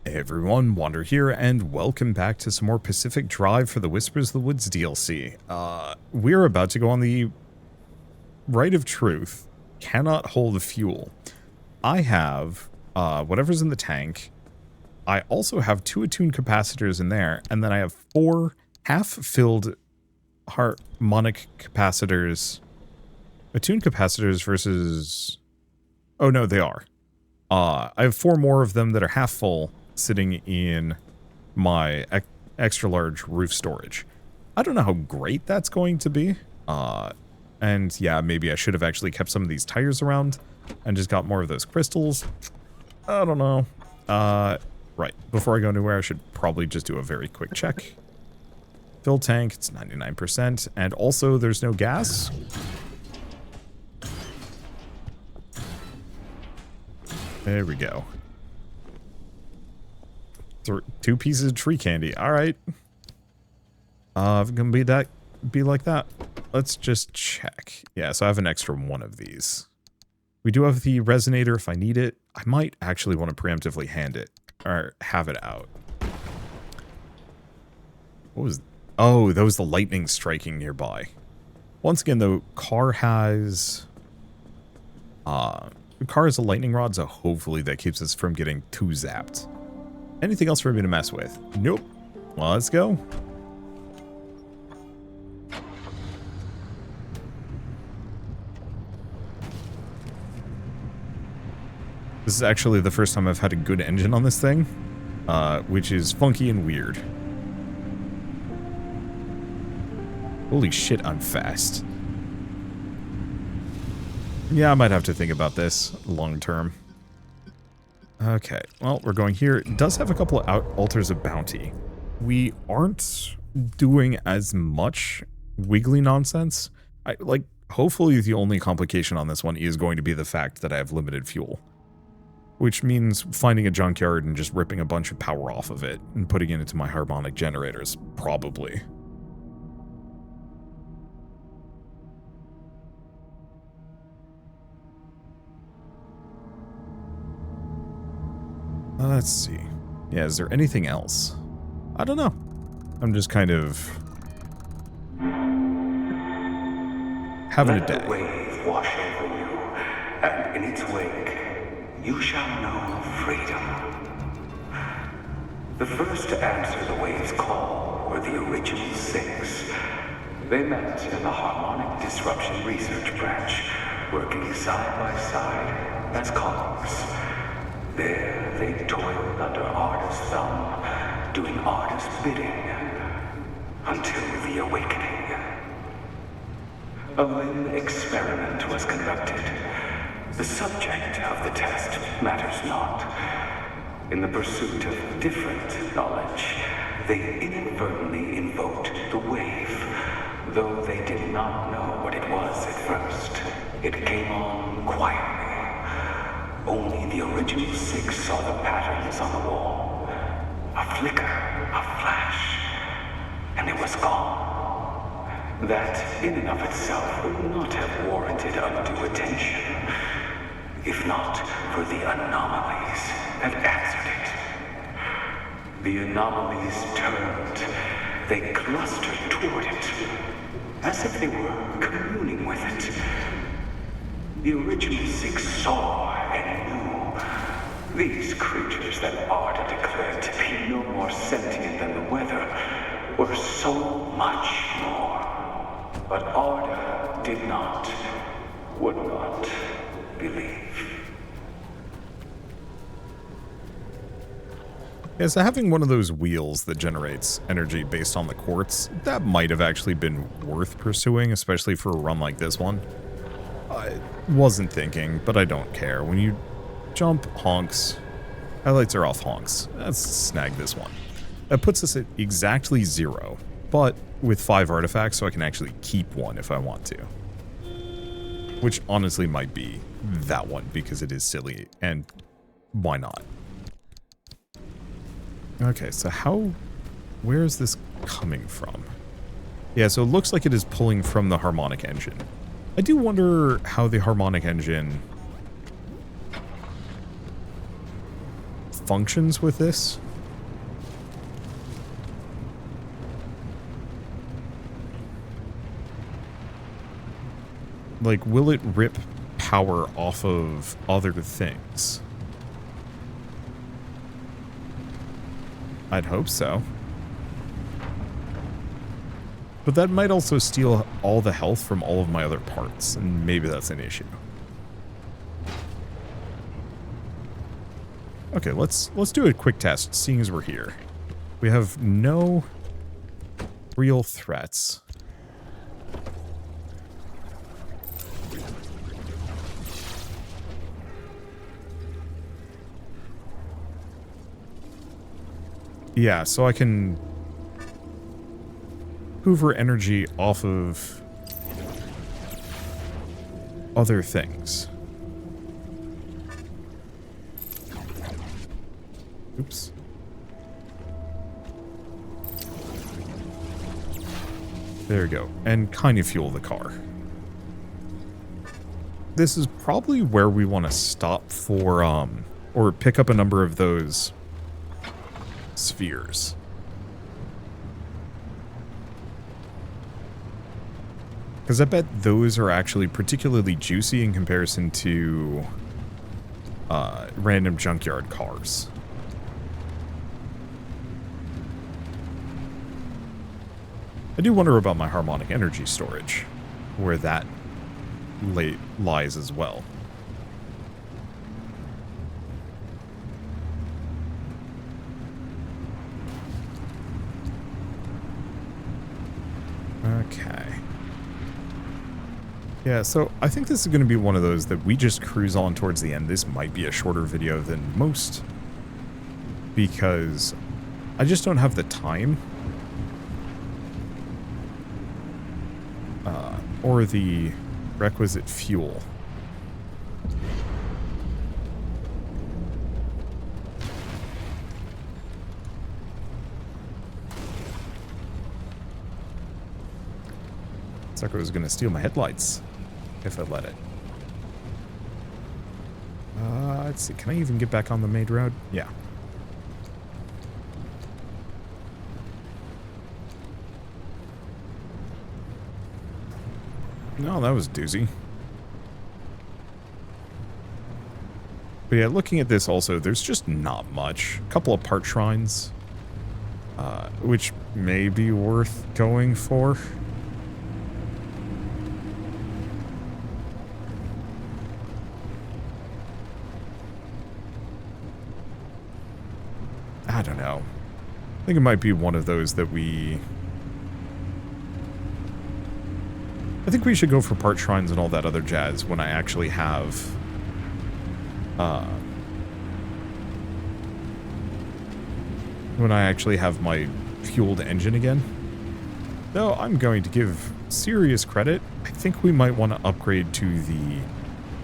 Hey everyone, Wander here, and welcome back to some more Pacific Drive for the Whispers of the Woods DLC. We're about to go on the Rite of Truth. Cannot hold fuel. I have whatever's in the tank. I also have 2 attuned capacitors in there, and then I have 4 half-filled harmonic capacitors. Attuned capacitors versus... Oh no, they are. I have 4 more of them that are half full, sitting in my extra large roof storage. I don't know how great that's going to be. And yeah, maybe I should have actually kept some of these tires around and just got more of those crystals. I don't know. Right. Before I go anywhere, I should probably just do a very quick check. Fill tank, it's 99%. And also, there's no gas. There we go. 2 pieces of tree candy. All right. If it's gonna be like that. Let's just check. Yeah, so I have an extra 1 of these. We do have the resonator if I need it. I might actually want to preemptively hand it or have it out. What was? Oh, that was the lightning striking nearby. Once again, though, car has a lightning rod, so hopefully that keeps us from getting too zapped. Anything else for me to mess with? Nope. Well, let's go. This is actually the first time I've had a good engine on this thing, which is funky and weird. Holy shit, I'm fast. Yeah, I might have to think about this long term. Okay, well, we're going here. It does have a couple of altars of bounty. We aren't doing as much wiggly nonsense. Hopefully the only complication on this one is going to be the fact that I have limited fuel. Which means finding a junkyard and just ripping a bunch of power off of it and putting it into my harmonic generators, probably. Let's see. Yeah, is there anything else? I don't know. I'm just kind of having a day. Let the wave wash over you, and in its wake, you shall know freedom. The first to answer the wave's call were the original 6. They met in the Harmonic Disruption Research Branch, working side by side as cogs. There they toiled under Arda's thumb, doing Arda's bidding, until the awakening. A limb experiment was conducted. The subject of the test matters not. In the pursuit of different knowledge, they inadvertently invoked the wave, though they did not know what it was at first. It came on quietly. Only the original 6 saw the patterns on the wall. A flicker, a flash, and it was gone. That, in and of itself, would not have warranted undue attention, if not for the anomalies that answered it. The anomalies turned. They clustered toward it, as if they were communing with it. The original 6 saw and knew. These creatures that Arda declared to be no more sentient than the weather were so much more. But Arda did not, would not believe. Yeah, so having one of those wheels that generates energy based on the quartz, that might have actually been worth pursuing, especially for a run like this one. I wasn't thinking, but I don't care. When you jump honks, highlights are off honks. Let's snag this one. That puts us at exactly 0, but with 5 artifacts, so I can actually keep one if I want to. Which honestly might be that one, because it is silly, and why not? Okay, so where is this coming from? Yeah, so it looks like it is pulling from the harmonic engine. I do wonder how the harmonic engine functions with this. Like, will it rip power off of other things? I'd hope so. But that might also steal all the health from all of my other parts, and maybe that's an issue. Okay, let's do a quick test, seeing as we're here. We have no real threats. Yeah, so I can hoover energy off of other things. Oops. There we go. And kind of fuel the car. This is probably where we want to stop for, or pick up a number of those spheres. Because I bet those are actually particularly juicy in comparison to random junkyard cars. I do wonder about my harmonic energy storage, where that lies as well. Okay. Yeah, so I think this is going to be one of those that we just cruise on towards the end. This might be a shorter video than most, because I just don't have the time or the requisite fuel. Sucker was going to steal my headlights if I let it. Let's see. Can I even get back on the main road? Yeah. No, that was doozy. But yeah, looking at this also, there's just not much. A couple of part shrines, which may be worth going for. I don't know. I think it might be one of those that I think we should go for part shrines and all that other jazz when I actually have my fueled engine again. Though I'm going to give serious credit. I think we might want to upgrade to the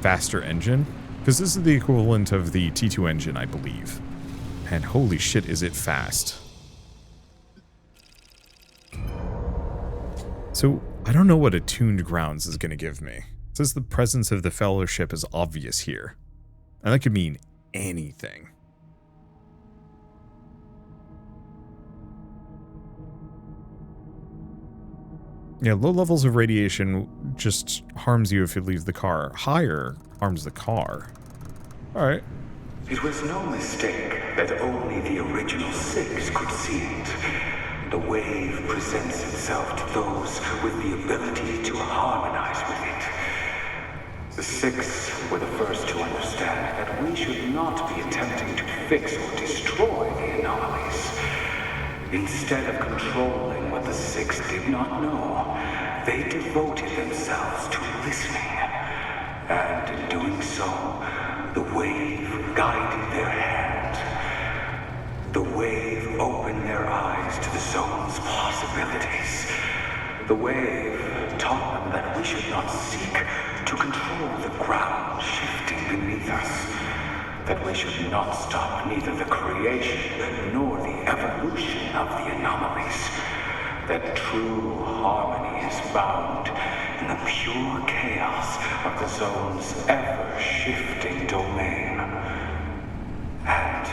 faster engine, because this is the equivalent of the T2 engine, I believe. And holy shit, is it fast. So, I don't know what attuned grounds is going to give me. It says the presence of the fellowship is obvious here. And that could mean anything. Yeah, low levels of radiation just harms you if you leave the car. Higher harms the car. Alright. It was no mistake that only the original six could see it. The wave presents itself to those with the ability to harmonize with it. The six were the first to understand that we should not be attempting to fix or destroy the anomalies. Instead of controlling what the six did not know, they devoted themselves to listening. And in doing so, the wave guided their hand. The wave opened their eyes to the zone's possibilities. The wave taught them that we should not seek to control the ground shifting beneath us. That we should not stop neither the creation nor the evolution of the anomalies. That true harmony is found in the pure chaos of the zone's ever-shifting domain. And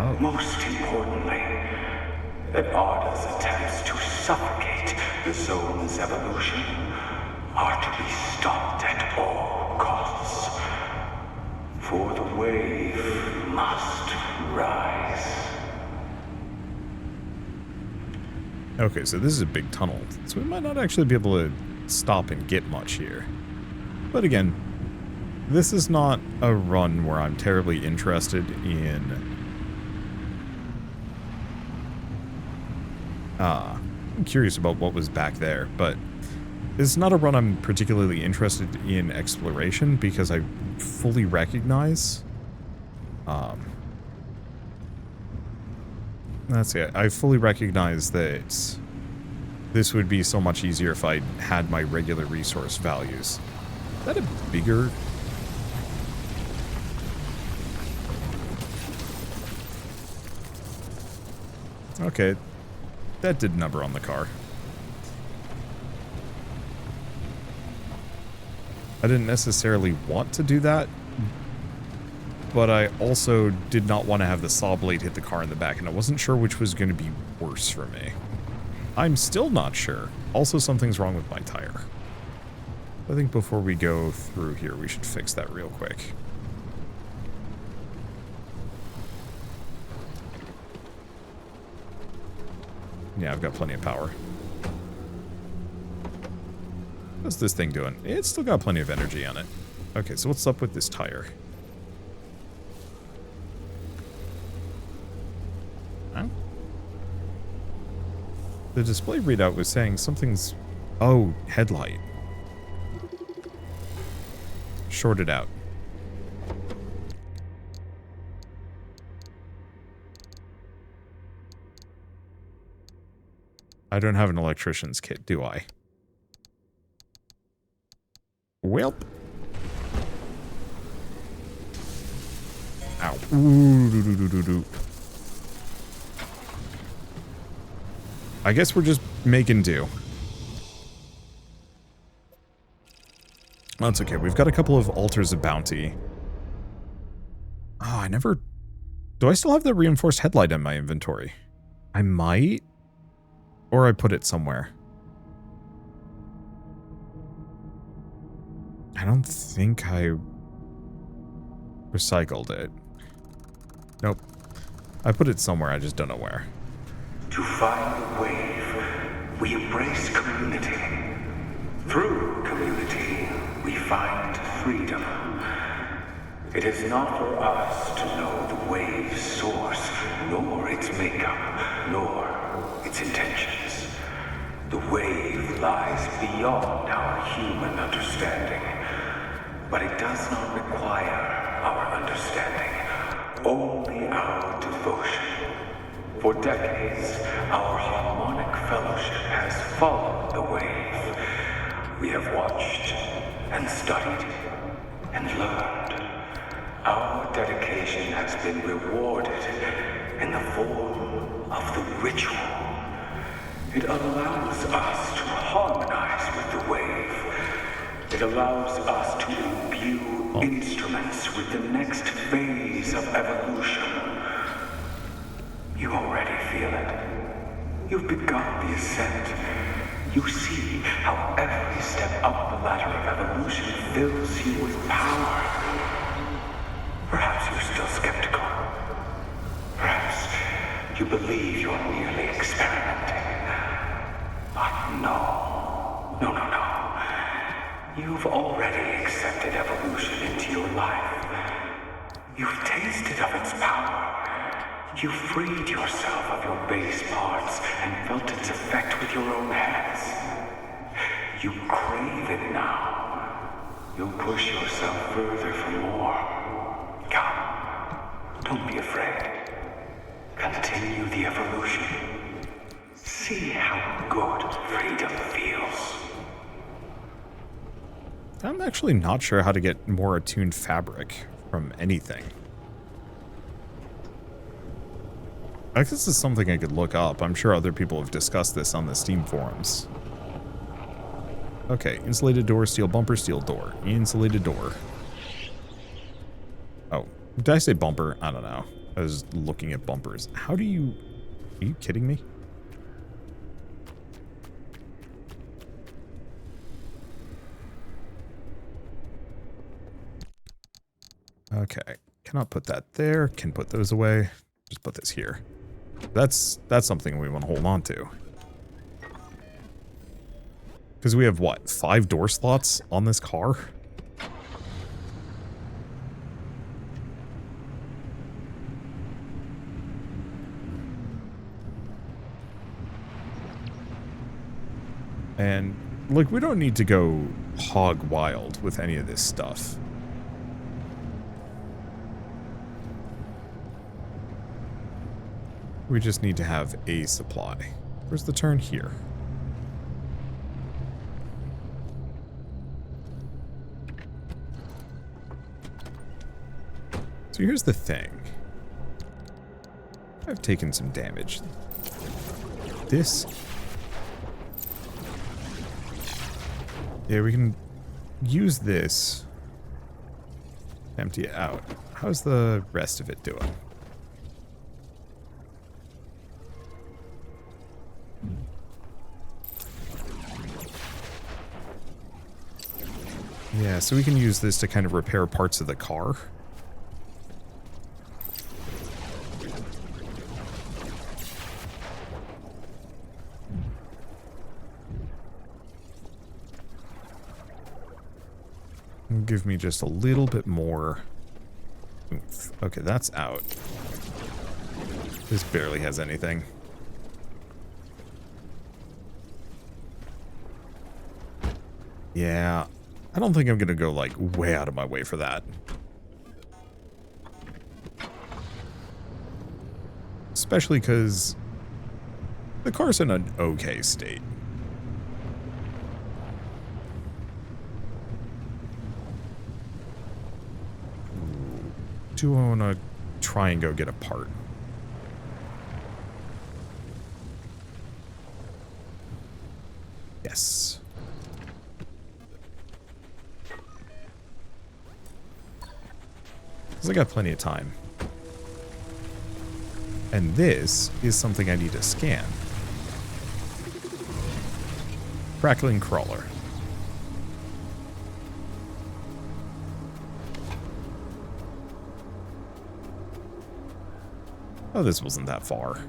Oh. Most importantly, that Arda's attempts to suffocate the zone's evolution are to be stopped at all costs. For the wave must rise. Okay, so this is a big tunnel, so we might not actually be able to stop and get much here. But again, this is not a run where I'm terribly interested in... I'm curious about what was back there, but it's not a run I'm particularly interested in exploration because I fully recognize... that's it. I fully recognize that this would be so much easier if I had my regular resource values. Is that a bigger... Okay. That did number on the car. I didn't necessarily want to do that, but I also did not want to have the saw blade hit the car in the back, and I wasn't sure which was going to be worse for me. I'm still not sure. Also, something's wrong with my tire. I think before we go through here, we should fix that real quick. Yeah, I've got plenty of power. What's this thing doing? It's still got plenty of energy on it. Okay, so what's up with this tire? Huh? The display readout was saying something's... Oh, headlight. Shorted out. I don't have an electrician's kit, do I? Welp. Ow. Ooh, I guess we're just making do. That's okay. We've got a couple of altars of bounty. Oh, I never... Do I still have the reinforced headlight in my inventory? I might. Or I put it somewhere. I don't think I recycled it. Nope. I put it somewhere, I just don't know where. To find the wave, we embrace community. Through community, we find freedom. It is not for us to know the wave's source, nor its makeup, nor its intentions. The wave lies beyond our human understanding, but it does not require our understanding, only our devotion. For decades, our harmonic fellowship has followed the wave. We have watched and studied and learned. Our dedication has been rewarded in the form of the ritual. It allows us to harmonize with the wave. It allows us to imbue instruments with the next phase of evolution. You already feel it. You've begun the ascent. You see how every step up the ladder of evolution fills you with power. Perhaps you're still skeptical. Perhaps you believe you're merely experimenting. But no. You've already accepted evolution into your life. You've tasted of its power. You freed yourself of your base parts and felt its effect with your own hands. You crave it now. You'll push yourself further for more. Come. Don't be afraid. Continue the evolution. See how good freedom feels. I'm actually not sure how to get more attuned fabric from anything. I guess this is something I could look up. I'm sure other people have discussed this on the Steam forums. Okay, insulated door, steel bumper, steel door. Insulated door. Oh, did I say bumper? I don't know. I was looking at bumpers. How do you... Are you kidding me? Okay. Cannot put that there. Can put those away. Just put this here. That's something we want to hold on to. Because we have, what, 5 door slots on this car? And, like, we don't need to go hog wild with any of this stuff. We just need to have a supply. Where's the turn here? So here's the thing. I've taken some damage. This... Yeah, we can use this. Empty it out. How's the rest of it doing? Yeah, so we can use this to kind of repair parts of the car. Give me just a little bit more oomph. Okay, that's out. This barely has anything. Yeah, I don't think I'm gonna go, like, way out of my way for that. Especially because the car's in an okay state. Do I want to try and go get a part? Yes. Because I got plenty of time. And this is something I need to scan. Crackling crawler. Oh, this wasn't that far.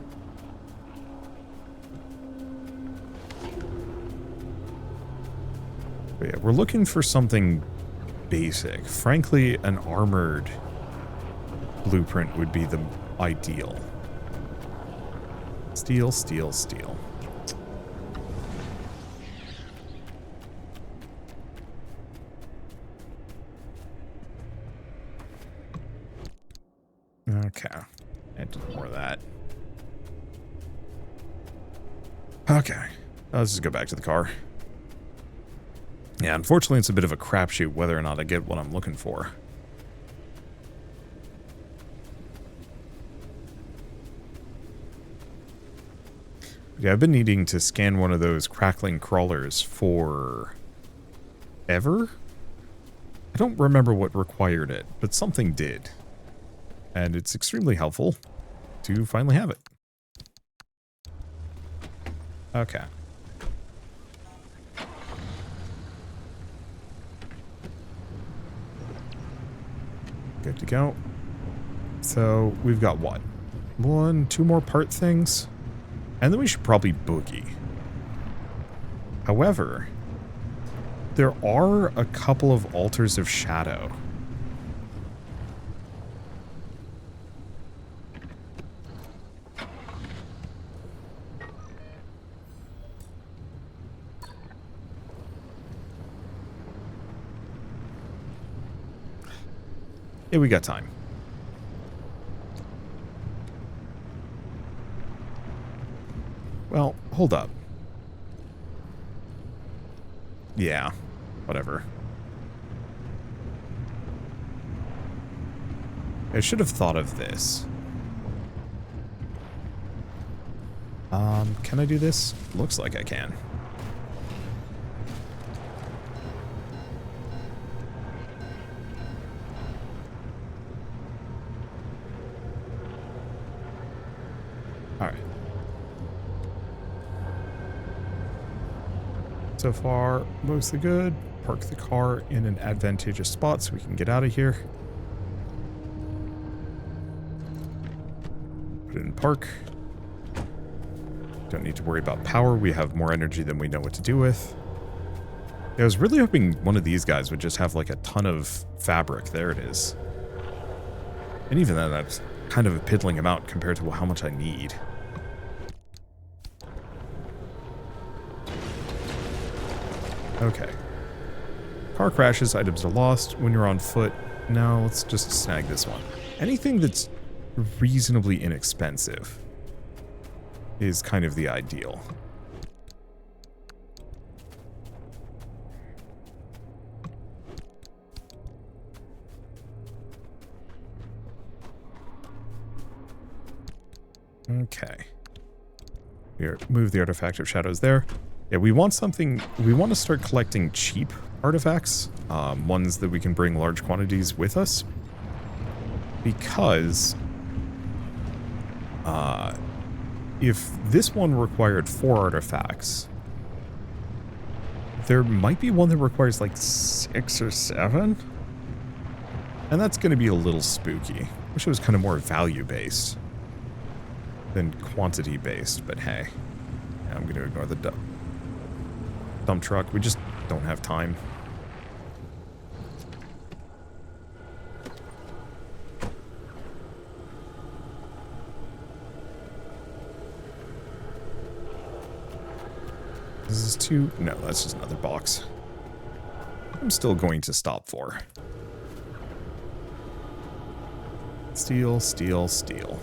But yeah, we're looking for something basic. Frankly, an armored blueprint would be the ideal. Steel, steel, steel. Okay. And more of that. Okay. Let's just go back to the car. Yeah, unfortunately, it's a bit of a crapshoot whether or not I get what I'm looking for. Yeah, I've been needing to scan one of those crackling crawlers for ever? I don't remember what required it, but something did. And it's extremely helpful to finally have it. Okay. Good to go. So we've got what? 1, 2 more part things? And then we should probably boogie. However, there are a couple of altars of shadow. Yeah, we got time. Well, hold up. Yeah, whatever. I should have thought of this. Can I do this? Looks like I can. Alright. So far, mostly good. Park the car in an advantageous spot so we can get out of here. Put it in park. Don't need to worry about power. We have more energy than we know what to do with. I was really hoping one of these guys would just have like a ton of fabric. There it is. And even then, that's kind of a piddling amount compared to how much I need. Okay. Car crashes, items are lost. When you're on foot, now let's just snag this one. Anything that's reasonably inexpensive is kind of the ideal. Okay. Here, move the artifact of shadows there. Yeah, we want something, we want to start collecting cheap artifacts, ones that we can bring large quantities with us. Because, if this one required 4 artifacts, there might be one that requires like 6 or 7. And that's going to be a little spooky. Wish it was kind of more value-based than quantity-based, but hey. Yeah, I'm going to ignore the dump truck. We just don't have time. This is 2... No, that's just another box. I'm still going to stop for. Steel, steel, steel.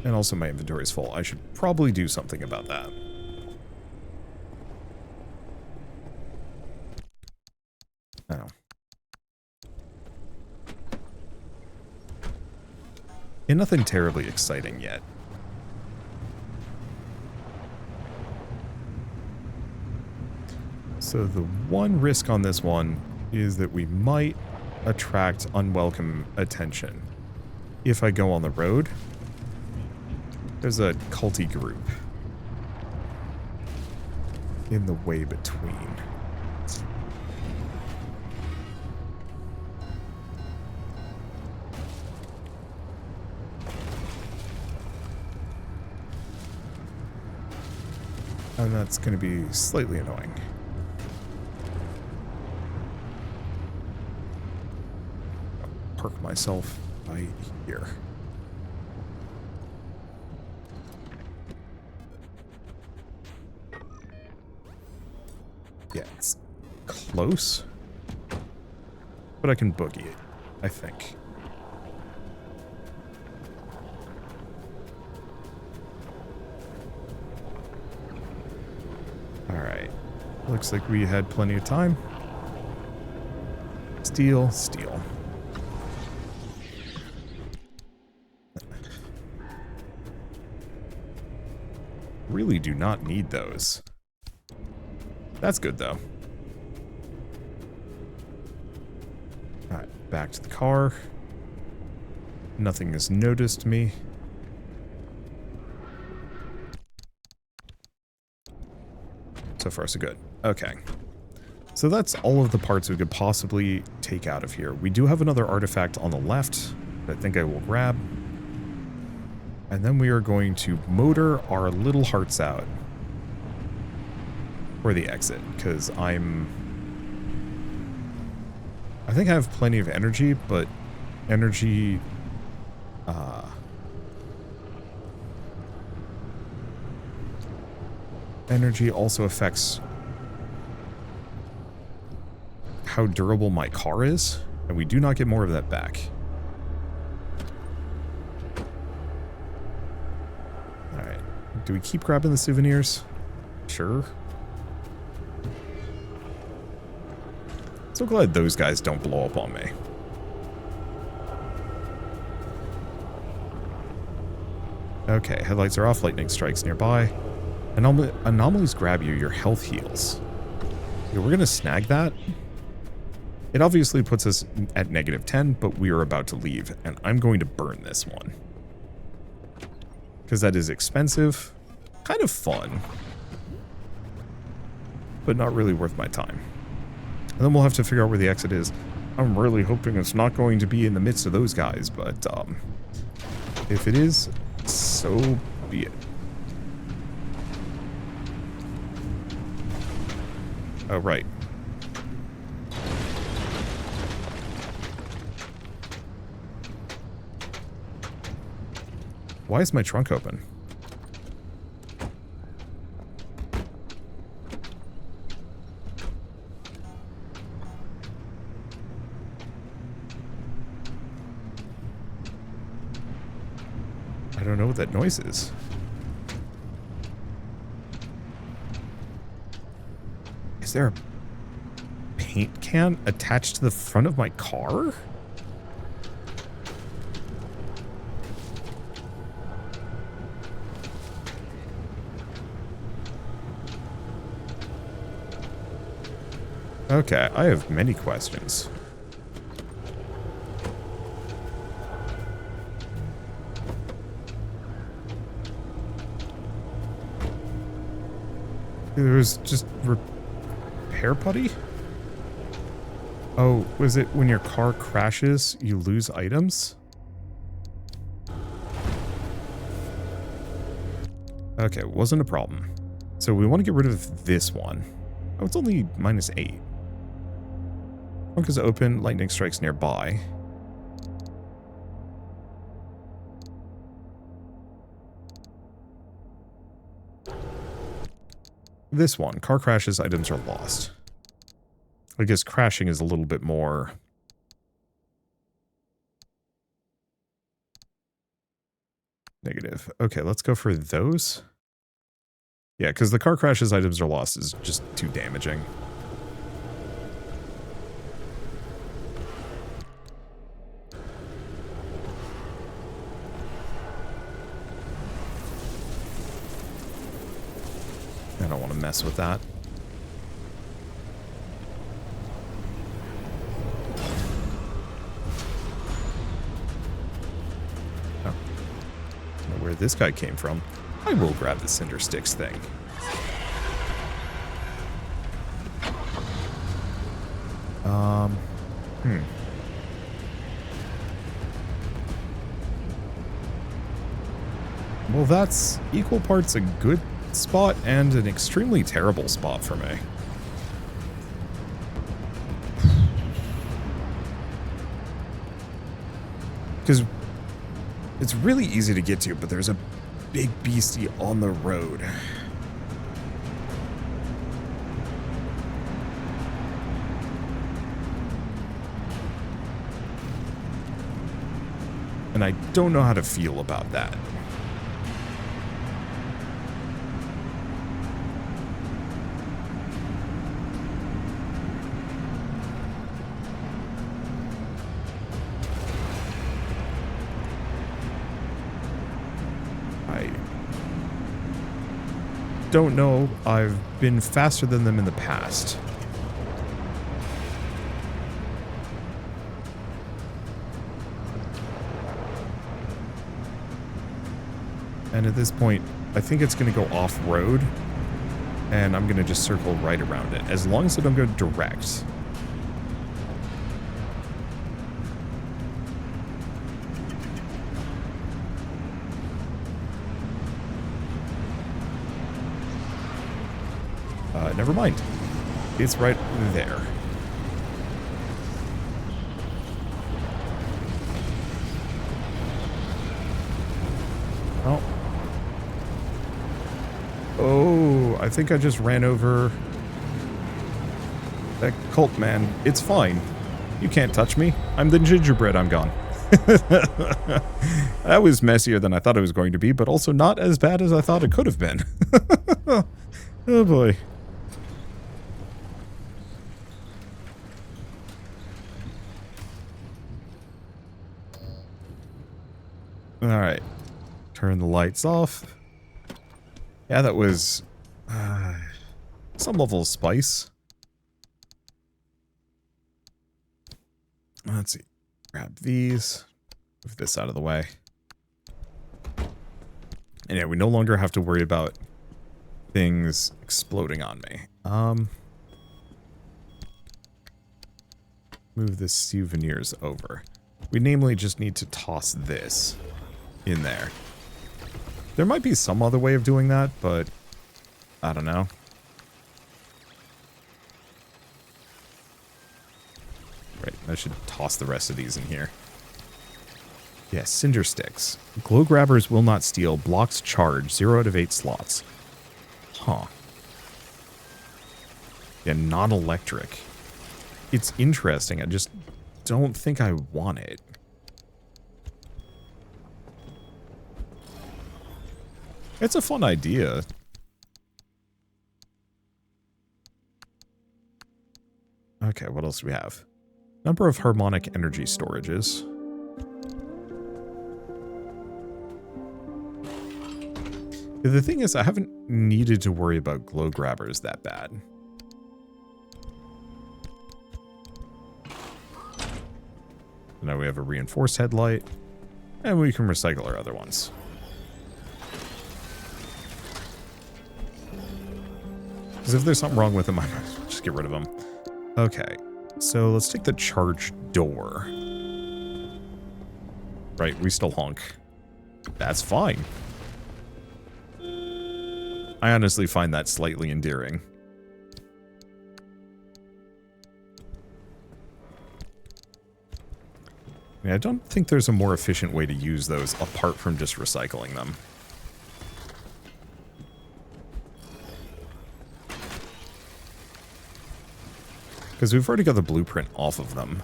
And also my inventory is full. I should probably do something about that. Oh. And nothing terribly exciting yet. So the one risk on this one is that we might attract unwelcome attention. If I go on the road, there's a culty group in the way between. And that's going to be slightly annoying. Park myself right here. Yeah, it's close, but I can boogie it, I think. Alright, looks like we had plenty of time. Steel, steel. Really do not need those. That's good, though. Alright, back to the car. Nothing has noticed me. So far, so good. Okay. So that's all of the parts we could possibly take out of here. We do have another artifact on the left that I think I will grab. And then we are going to motor our little hearts out for the exit, because I think I have plenty of energy, but energy energy also affects how durable my car is, and we do not get more of that back. Alright, do we keep grabbing the souvenirs? Sure. So glad those guys don't blow up on me. Okay, headlights are off, lightning strikes nearby. Anomalies grab you, your health heals. Okay, we're gonna snag that. It obviously puts us at -10, but we are about to leave, and I'm going to burn this one. Because that is expensive, kind of fun, but not really worth my time. And then we'll have to figure out where the exit is. I'm really hoping it's not going to be in the midst of those guys, but if it is, so be it. Oh, right. Why is my trunk open? I don't know what that noise is. Is there a paint can attached to the front of my car? Okay, I have many questions. There was just repair putty? Oh, was it when your car crashes, you lose items? Okay, wasn't a problem. So we want to get rid of this one. Oh, it's only -8. Trunk is open, lightning strikes nearby. This one, car crashes, items are lost. I guess crashing is a little bit more negative. Okay, let's go for those. Yeah, because the car crashes, items are lost is just too damaging. I don't want to mess with that. Oh. I don't know where this guy came from. I will grab the cinder sticks thing. Well, that's equal parts a good spot and an extremely terrible spot for me. Because it's really easy to get to, but there's a big beastie on the road. And I don't know how to feel about that. Don't know. I've been faster than them in the past. And at this point, I think it's going to go off-road, and I'm going to just circle right around it, as long as I don't go direct. Never mind. It's right there. Oh. Oh, I think I just ran over that cult man. It's fine. You can't touch me. I'm the gingerbread. I'm gone. That was messier than I thought it was going to be, but also not as bad as I thought it could have been. Oh boy. Alright. Turn the lights off. Yeah, that was some level of spice. Let's see. Grab these. Move this out of the way. And yeah, we no longer have to worry about things exploding on me. Move the souvenirs over. We namely just need to toss this in there. There might be some other way of doing that, but I don't know. Right, I should toss the rest of these in here. Yeah, cinder sticks. Glow grabbers will not steal. Blocks charge. 0 out of 8 slots. Huh. Yeah, non-electric. It's interesting. I just don't think I want it. It's a fun idea. Okay, what else do we have? Number of harmonic energy storages. The thing is, I haven't needed to worry about glow grabbers that bad. Now we have a reinforced headlight, and we can recycle our other ones. Because if there's something wrong with them, I might just get rid of them. Okay, so let's take the charged door. Right, we still honk. That's fine. I honestly find that slightly endearing. I don't think there's a more efficient way to use those apart from just recycling them. Because we've already got the blueprint off of them.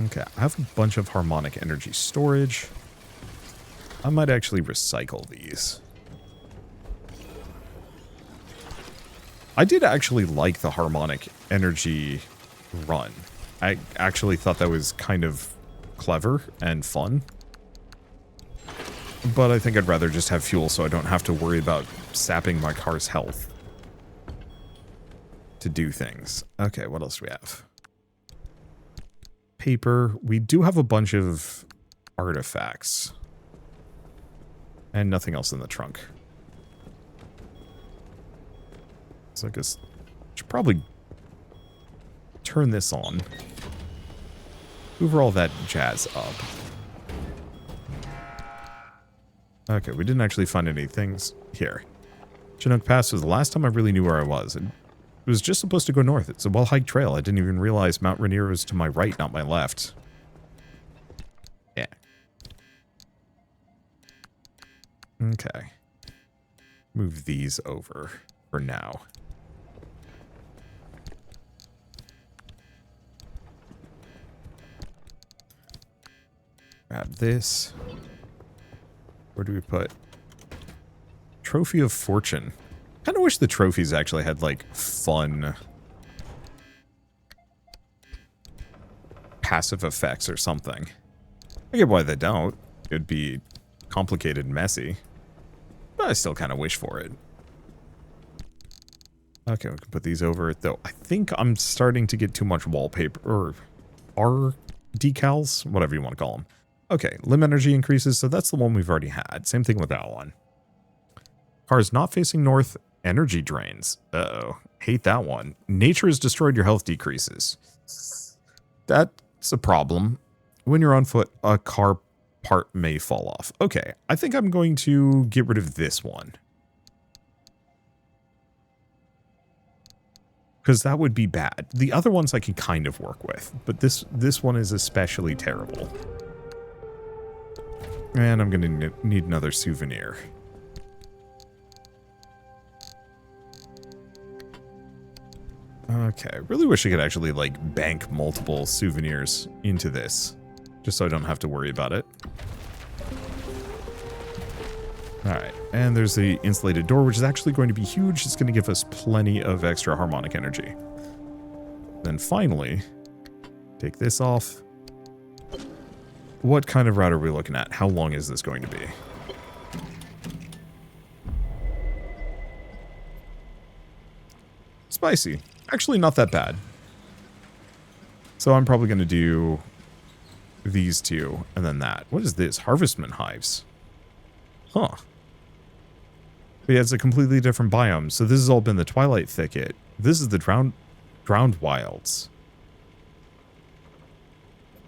Okay, I have a bunch of harmonic energy storage. I might actually recycle these. I did actually like the harmonic energy run. I actually thought that was kind of clever and fun. But I think I'd rather just have fuel so I don't have to worry about sapping my car's health to do things. Okay, what else do we have? Paper. We do have a bunch of artifacts. And nothing else in the trunk. So I guess I should probably turn this on. Hoover all that jazz up. Okay, we didn't actually find any things here. Chinook Pass was the last time I really knew where I was. It was just supposed to go north. It's a well-hiked trail. I didn't even realize Mount Rainier was to my right, not my left. Yeah. Okay. Move these over for now. Grab this. Where do we put? Trophy of Fortune. Kind of wish the trophies actually had, like, fun passive effects or something. I get why they don't. It'd be complicated and messy. But I still kind of wish for it. Okay, we can put these over, though. I think I'm starting to get too much wallpaper, or R decals, whatever you want to call them. Okay, limb energy increases, so that's the one we've already had. Same thing with that one. Cars not facing north, energy drains. Uh-oh, hate that one. Nature has destroyed, your health decreases. That's a problem. When you're on foot, a car part may fall off. Okay, I think I'm going to get rid of this one. Because that would be bad. The other ones I can kind of work with, but this one is especially terrible. And I'm going to need another souvenir. Okay, I really wish I could actually, like, bank multiple souvenirs into this. Just so I don't have to worry about it. Alright, and there's the insulated door, which is actually going to be huge. It's going to give us plenty of extra harmonic energy. Then finally, take this off. What kind of route are we looking at? How long is this going to be? Spicy. Actually, not that bad. So I'm probably going to do these two and then that. What is this? Harvestman hives. Huh. But yeah, it's a completely different biome. So this has all been the Twilight Thicket. This is the Drowned Wilds.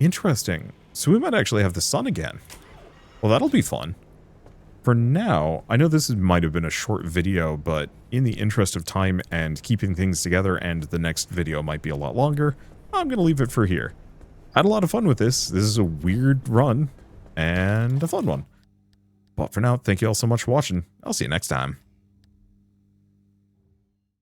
Interesting. So we might actually have the sun again. Well, that'll be fun. For now, I know this might have been a short video, but in the interest of time and keeping things together, and the next video might be a lot longer, I'm going to leave it for here. I had a lot of fun with this. This is a weird run and a fun one. But for now, thank you all so much for watching. I'll see you next time.